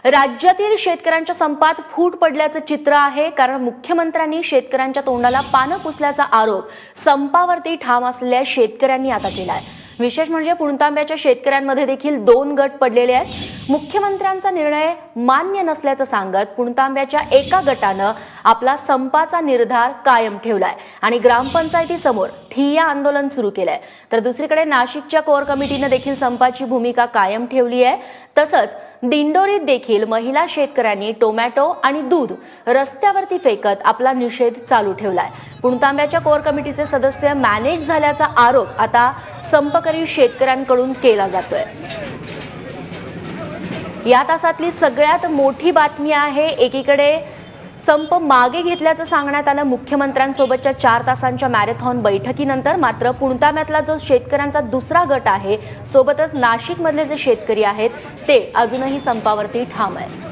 राज्यातील शेतकऱ्यांच्या संपात फूट पडल्याचं चित्र आहे, कारण मुख्यमंत्र्यांनी शेतकऱ्यांच्या तोंडाला पानं पुसल्याचा आरोप संपावरती ठाम असलेल्या शेतकऱ्यांनी आता केलाय। विशेष म्हणजे पुणतांब्याच्या शेतकऱ्यांमध्ये देखील दोन गट पडलेले आहेत। मुख्यमंत्र्यांचा निर्णय मान्य नसल्याचं सांगत पुणतांब्याच्या एका गटानं आपला संपाचा निर्धार कायम ठेवलाय आणि ग्रामपंचायतीसमोर ठिय्या आंदोलन सुरू केलंय। तर दुसरीकडे नाशिकच्या कोर कमिटीने देखील संपाची भूमिका कायम ठेवली आहे। तसंच दिंडोरीत देखील महिला शेतकऱ्यांनी टोमॅटो आणि दूध रस्त्यावरती फेकत आपला निषेध चालू ठेवलाय। पुणतांब्याच्या कोर कमिटीचे सदस्य मॅनेज झाल्याचा आरोप आता संपकरी शेतकऱ्यांकडून केला जातोय। या तासातली सगळ्यात मोठी बातमी आहे, एकीकडे संप मागे घेतल्याचं सांगण्यात आलं मुख्यमंत्र्यांसोबतच्या 4 तासांच्या मॅरेथॉन बैठकीनंतर। मात्र पुणतांब्यातला जो शेतकऱ्यांचा दुसरा गट आहे, सोबतच नाशिकमधले जे शेतकरी आहेत ते अजूनही संपावरती ठाम आहेत।